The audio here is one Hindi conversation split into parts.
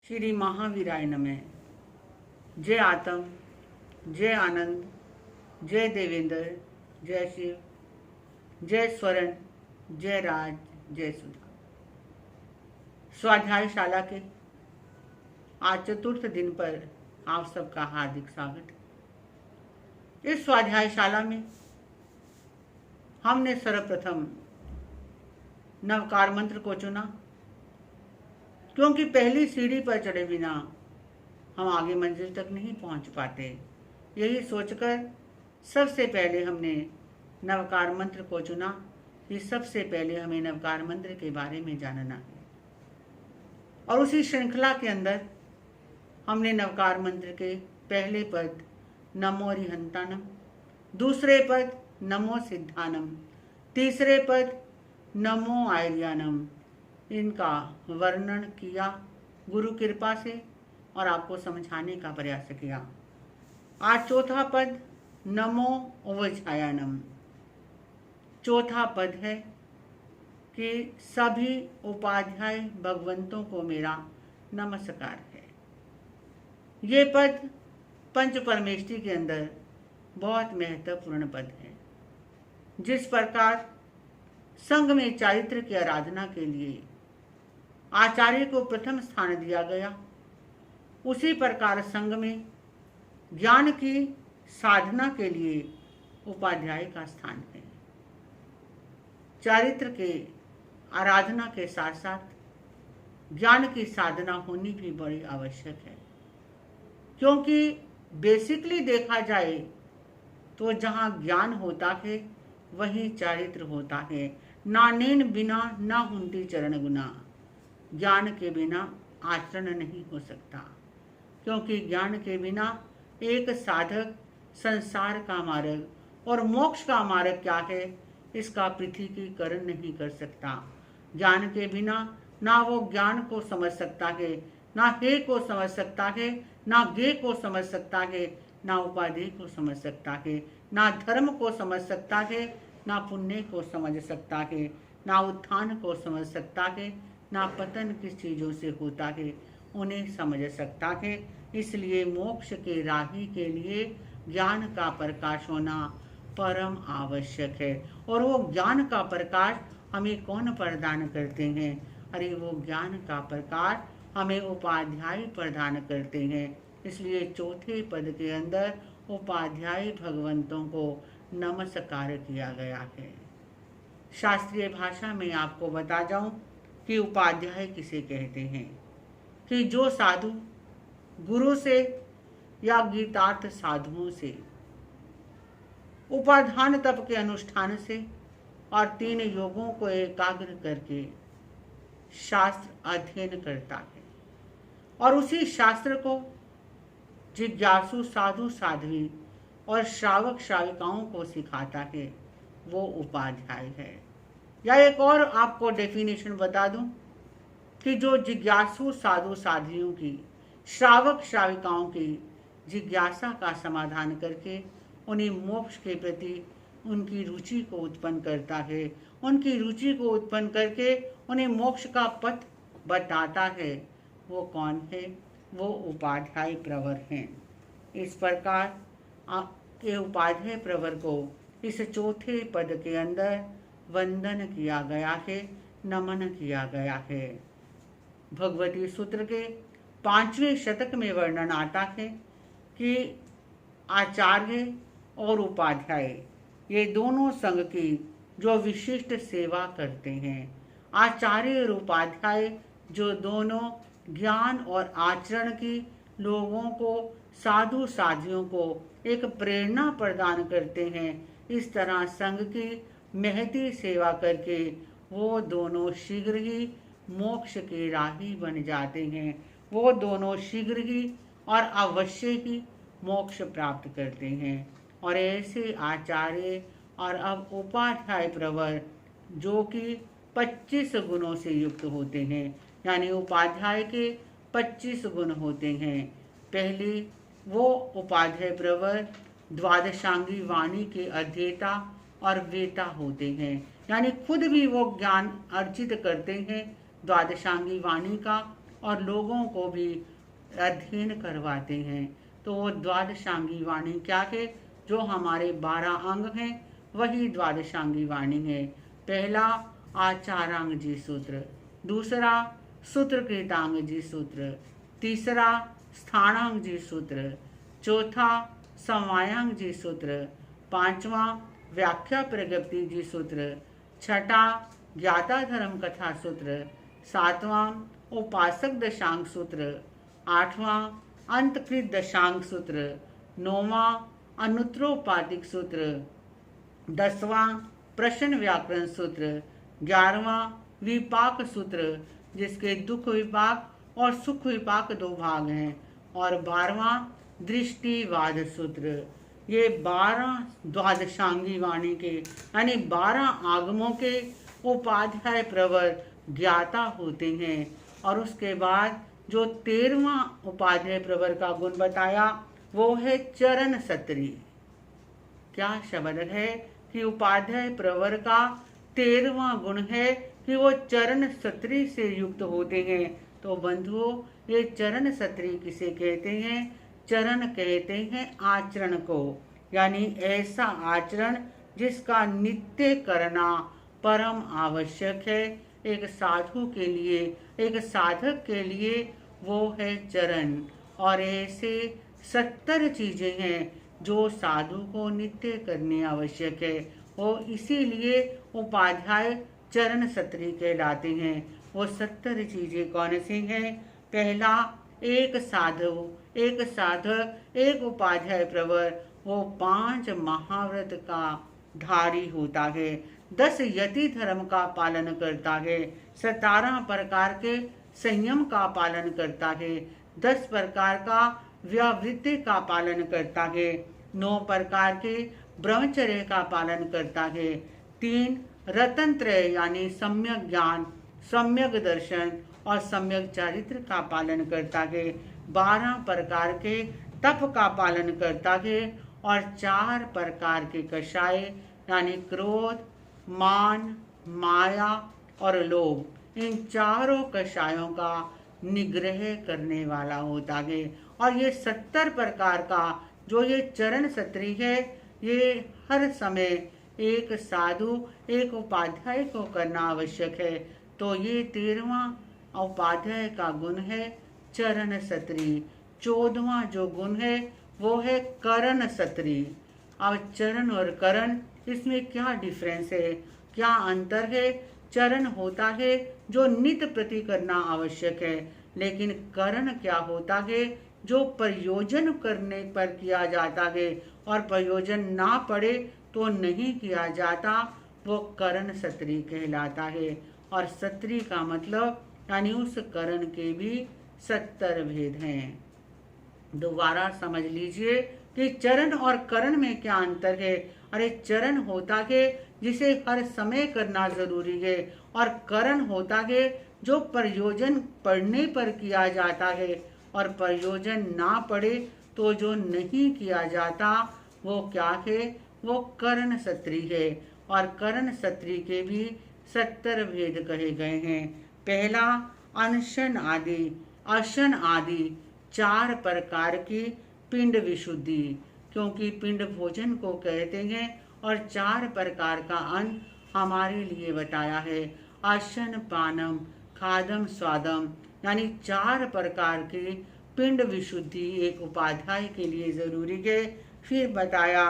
श्री महावीराय नमः। जय आत्म, जय आनंद, जय देवेंद्र, जय शिव, जय स्वर्ण, जय राज, जय सुधा। स्वाध्यायशाला के आज चतुर्थ दिन पर आप सबका हार्दिक स्वागत है। इस स्वाध्यायशाला में हमने सर्वप्रथम नवकार मंत्र को चुना, क्योंकि पहली सीढ़ी पर चढ़े बिना हम आगे मंजिल तक नहीं पहुंच पाते। यही सोचकर सबसे पहले हमने नवकार मंत्र को चुना कि सबसे पहले हमें नवकार मंत्र के बारे में जानना है। और उसी श्रृंखला के अंदर हमने नवकार मंत्र के पहले पद नमो रिहंतानम, दूसरे पद नमो सिद्धानम, तीसरे पद नमो आर्यानम, इनका वर्णन किया गुरु कृपा से और आपको समझाने का प्रयास किया। आज चौथा पद नमो अवजायानम। चौथा पद है कि सभी उपाध्याय भगवंतों को मेरा नमस्कार है। ये पद पंच परमेष्टि के अंदर बहुत महत्वपूर्ण पद है। जिस प्रकार संघ में चारित्र की आराधना के लिए आचार्य को प्रथम स्थान दिया गया, उसी प्रकार संघ में ज्ञान की साधना के लिए उपाध्याय का स्थान है। चारित्र के आराधना के साथ साथ ज्ञान की साधना होनी भी बड़ी आवश्यक है, क्योंकि बेसिकली देखा जाए तो जहाँ ज्ञान होता है वहीं चारित्र होता है। नानेन बिना ना हुंती चरण गुना। ज्ञान के बिना आचरण नहीं हो सकता, क्योंकि ज्ञान के बिना एक साधक संसार का मार्ग और मोक्ष का मार्ग क्या है इसका पृथकीकरण नहीं कर सकता। ज्ञान के बिना ना वो ज्ञान को समझ सकता है, ना हे को समझ सकता है, ना गे को समझ सकता है, ना उपाधि को समझ सकता है, ना धर्म को समझ सकता है, ना पुण्य को समझ सकता है, ना उत्थान को समझ सकता है, ना पतन किस चीज़ों से होता है उन्हें समझ सकता है। इसलिए मोक्ष के राही के लिए ज्ञान का प्रकाश होना परम आवश्यक है। और वो ज्ञान का प्रकाश हमें कौन प्रदान करते हैं? अरे वो ज्ञान का प्रकाश हमें उपाध्याय प्रदान करते हैं। इसलिए चौथे पद के अंदर उपाध्याय भगवंतों को नमस्कार किया गया है। शास्त्रीय भाषा में आपको बता जाऊं कि उपाध्याय किसे कहते हैं कि जो साधु गुरु से या गीतार्थ साधुओं से उपाधान तप के अनुष्ठान से और 3 योगों को एकाग्र करके शास्त्र अध्ययन करता है और उसी शास्त्र को जिज्ञासु साधु साध्वी और श्रावक श्राविकाओं को सिखाता है, वो उपाध्याय है। या एक और आपको डेफिनेशन बता दूं कि जो जिज्ञासु साधु साध्वियों की, श्रावक श्राविकाओं की जिज्ञासा का समाधान करके उन्हें मोक्ष के प्रति उनकी रुचि को उत्पन्न करता है, उनकी रुचि को उत्पन्न करके उन्हें मोक्ष का पथ बताता है, वो कौन है? वो उपाध्याय प्रवर हैं। इस प्रकार के उपाध्याय प्रवर को इस चौथे पद के अंदर वंदन किया गया है, नमन किया गया है। भगवती सूत्र के 5वें शतक में वर्णन आता है कि आचार्य और उपाध्याय ये दोनों संघ की जो विशिष्ट सेवा करते हैं। आचार्य और उपाध्याय जो दोनों ज्ञान और आचरण की लोगों को, साधु साधियों को एक प्रेरणा प्रदान करते हैं। इस तरह संघ की महती सेवा करके वो दोनों शीघ्र ही मोक्ष के राही बन जाते हैं। वो दोनों शीघ्र ही और अवश्य ही मोक्ष प्राप्त करते हैं। और ऐसे आचार्य और अब उपाध्याय प्रवर जो कि 25 गुणों से युक्त होते हैं, यानी उपाध्याय के 25 गुण होते हैं। पहली वो उपाध्याय प्रवर द्वादशांगी वाणी के अध्येता और वेता होते हैं, यानी खुद भी वो ज्ञान अर्जित करते हैं द्वादशांगी वाणी का और लोगों को भी अध्ययन करवाते हैं। तो वो द्वादशांगी वाणी क्या है? जो हमारे 12 अंग हैं वही द्वादशांगी वाणी है। पहला आचारांग जी सूत्र, दूसरा सूत्रकृतांग जी सूत्र, तीसरा स्थानांग जी सूत्र, चौथा समवायांग जी सूत्र, पांचवा व्याख्या प्रगति जी सूत्र, छठा ज्ञाता धर्म कथा सूत्र, सातवां उपासक दशांग सूत्र, आठवां अंतकृत दशांग सूत्र, नौवां अनुत्तरोपादिक सूत्र, 10वां प्रश्न व्याकरण सूत्र, 11वां विपाक सूत्र जिसके दुख विपाक और सुख विपाक 2 भाग हैं, और 12वां दृष्टिवाद सूत्र। ये 12 द्वादशांगी वाणी के यानी 12 आगमों के उपाध्याय प्रवर ज्ञाता होते हैं। और उसके बाद जो 13वां उपाध्याय प्रवर का गुण बताया वो है चरण सत्री। क्या शब्द है कि उपाध्याय प्रवर का 13वां गुण है कि वो चरण सत्री से युक्त होते हैं। तो बंधुओं, ये चरण सत्री किसे कहते हैं? चरण कहते हैं आचरण को, यानी ऐसा आचरण जिसका नित्य करना परम आवश्यक है एक साधु के लिए, एक साधक के लिए, वो है चरण। और ऐसे 70 चीजें हैं जो साधु को नित्य करनी आवश्यक है। वो इसीलिए उपाध्याय चरण सत्री कहलाते हैं। वो 70 चीजें कौन सी हैं? पहला, एक साधु, एक साधक, एक उपाध्याय प्रवर वो 5 महाव्रत का धारी होता है, 10 यति धर्म का पालन करता है, 17 प्रकार के संयम का पालन करता है, 10 प्रकार का व्यावृत्ति का पालन करता है, 9 प्रकार के ब्रह्मचर्य का पालन करता है, 3 रतन त्रय यानी सम्यक ज्ञान, सम्यक दर्शन और सम्यक चारित्र का पालन करता है, 12 प्रकार के तप का पालन करता है, और 4 प्रकार के कषाय यानी क्रोध, मान, माया और लोभ, इन चारों कषायों का निग्रह करने वाला होता है। और ये 70 प्रकार का जो ये चरण सत्री है, ये हर समय एक साधु, एक उपाध्याय को करना आवश्यक है। तो ये 13वां उपाध्याय का गुण है चरण सत्री। 14वां जो गुण है वो है करण सत्री। अब चरण और करण, इसमें क्या डिफरेंस है, क्या अंतर है? चरण होता है जो नित्य प्रति करना आवश्यक है, लेकिन करण क्या होता है? जो प्रयोजन करने पर किया जाता है और प्रयोजन ना पड़े तो नहीं किया जाता, वो करण सत्री कहलाता है। और सत्री का मतलब यानी उस करण के भी 70 भेद हैं। दोबारा समझ लीजिए कि चरण और करण में क्या अंतर है। अरे चरण होता है जिसे हर समय करना जरूरी है, और करण होता है जो प्रयोजन पड़ने पर किया जाता है, और प्रयोजन ना पड़े तो जो नहीं किया जाता वो क्या है? वो करण सत्री है। और करण सत्री के भी 70 भेद कहे गए हैं। पहला, अनशन आदि, अशन आदि 4 प्रकार की पिंड विशुद्धि, क्योंकि पिंड भोजन को कहते हैं, और 4 प्रकार का अन्न हमारे लिए बताया है। अशन पानम खादम स्वादम, यानी 4 प्रकार की पिंड विशुद्धि एक उपाध्याय के लिए जरूरी है। फिर बताया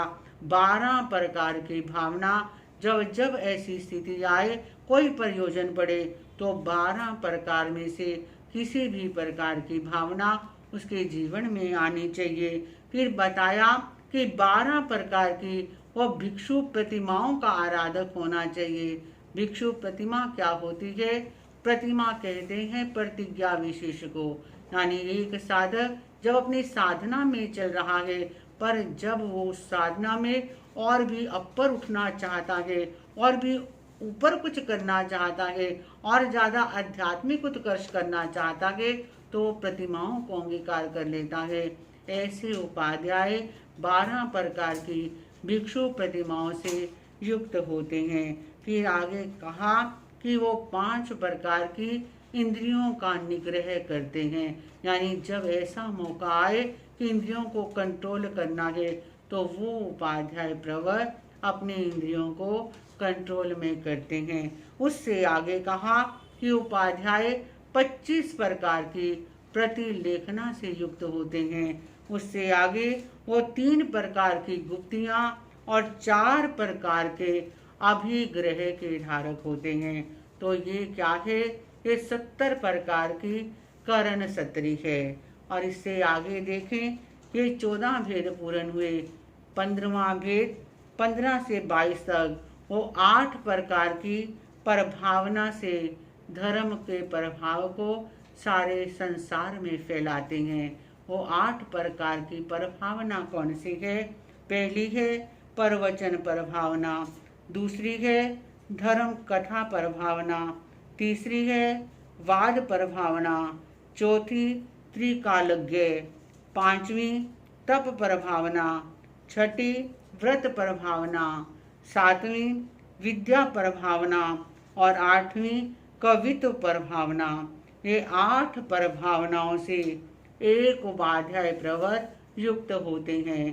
12 प्रकार की भावना, जब जब ऐसी स्थिति आए, कोई प्रयोजन पड़े, तो 12 प्रकार में से किसी भी प्रकार की भावना उसके जीवन में आनी चाहिए। फिर बताया कि 12 प्रकार की वो भिक्षु प्रतिमाओं का आराधक होना चाहिए। भिक्षु प्रतिमा क्या होती है? प्रतिमा कहते हैं प्रतिज्ञा विशेष को, यानी एक साधक जब अपनी साधना में चल रहा है, पर जब वो साधना में और भी ऊपर उठना चाहता है, और भी ऊपर कुछ करना चाहता है, और ज़्यादा आध्यात्मिक उत्कर्ष करना चाहता है, तो प्रतिमाओं को अंगीकार कर लेता है। ऐसे उपाध्याय 12 प्रकार की भिक्षु प्रतिमाओं से युक्त होते हैं। फिर आगे कहा कि वो 5 प्रकार की इंद्रियों का निग्रह करते हैं। यानी जब ऐसा मौका आए कि इंद्रियों को कंट्रोल करना है तो वो उपाध्याय प्रवर अपने इंद्रियों को कंट्रोल में करते हैं। उससे आगे कहा कि उपाध्याय 25 प्रकार की प्रतिलेखना से युक्त होते हैं। उससे आगे वो 3 प्रकार की गुप्तियां और 4 प्रकार के अभिग्रह के धारक होते हैं। तो ये क्या है? ये 70 प्रकार की करण सत्री है। और इससे आगे देखें, ये 14 भेद पूर्ण हुए। 15वां भेद 15 से 22 तक वो 8 प्रकार की प्रभावना से धर्म के प्रभाव को सारे संसार में फैलाते हैं। वो 8 प्रकार की प्रभावना कौन सी है? पहली है प्रवचन प्रभावना, दूसरी है धर्म कथा प्रभावना, तीसरी है वाद प्रभावना, चौथी त्रिकालज्ञ, पांचवी तप प्रभावना, छठी व्रत प्रभावना, सातवीं विद्या प्रभावना और आठवीं कवित्व प्रभावना। ये 8 प्रभावनाओं से एक उपाध्याय प्रवर युक्त होते हैं।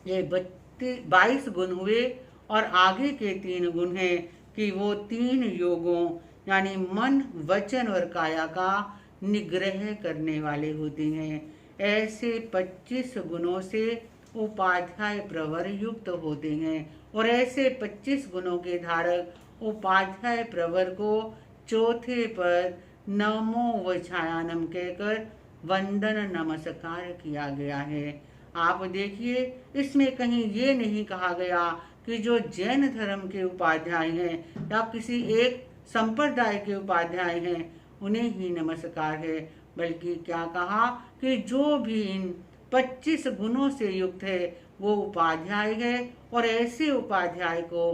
ये 22 गुण हुए और आगे के 3 गुण हैं कि वो 3 योगों यानी मन, वचन और काया का निग्रह करने वाले होते हैं। ऐसे 25 गुणों से उपाध्याय प्रवर युक्त होते हैं और ऐसे 25 गुणों के धारक उपाध्याय प्रवर को चौथे पर नमो वचायानम कहकर वंदन नमस्कार किया गया है। आप देखिए, इसमें कहीं ये नहीं कहा गया कि जो जैन धर्म के उपाध्याय हैं या किसी एक संप्रदाय के उपाध्याय हैं उन्हें ही नमस्कार है, बल्कि क्या कहा कि जो भी इन 25 गुणों से युक्त है वो उपाध्याय है और ऐसे उपाध्याय को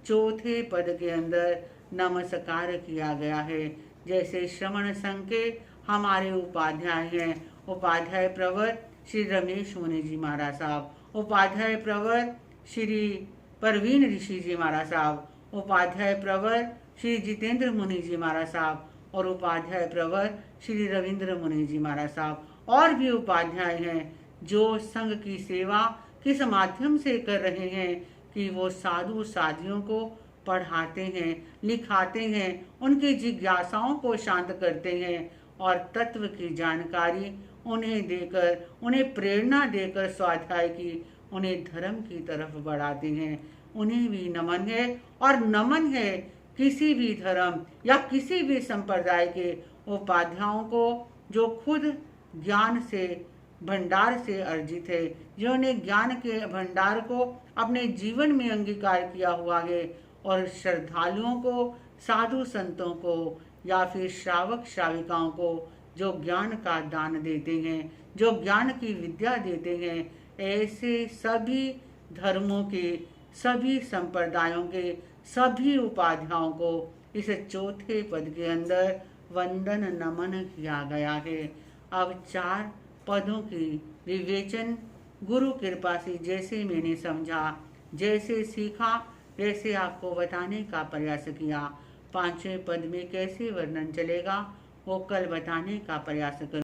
चौथे पद के अंदर नमस्कार किया गया है। जैसे श्रवण संघ के हमारे उपाध्याय हैं, उपाध्याय प्रवर श्री रमेश मुनि जी महाराज साहब, उपाध्याय प्रवर श्री परवीन ऋषि जी महाराज साहब, उपाध्याय प्रवर श्री जितेंद्र मुनि जी महाराज साहब और उपाध्याय प्रवर श्री रविंद्र मुनि जी महाराज साहब। और भी उपाध्याय हैं जो संघ की सेवा किस माध्यम से कर रहे हैं कि वो साधु साधियों को पढ़ाते हैं, लिखाते हैं, उनकी जिज्ञासाओं को शांत करते हैं और तत्व की जानकारी उन्हें देकर, उन्हें प्रेरणा देकर स्वाध्याय की, उन्हें धर्म की तरफ बढ़ाते हैं। उन्हें भी नमन है और नमन है किसी भी धर्म या किसी भी संप्रदाय के उपाध्यायों को जो खुद ज्ञान से भंडार से अर्जित है, जिन्होंने ज्ञान के भंडार को अपने जीवन में अंगीकार किया हुआ है और श्रद्धालुओं को, साधु संतों को या फिर श्रावक श्राविकाओं को जो ज्ञान का दान देते हैं, जो ज्ञान की विद्या देते हैं, ऐसे सभी धर्मों के, सभी संप्रदायों के, सभी उपाध्यायों को इस चौथे पद के अंदर वंदन नमन किया गया है। अब 4 पदों की विवेचन गुरु कृपा से जैसे मैंने समझा, जैसे सीखा, वैसे आपको बताने का प्रयास किया। 5वें पद में कैसे वर्णन चलेगा वो कल बताने का प्रयास करूँ।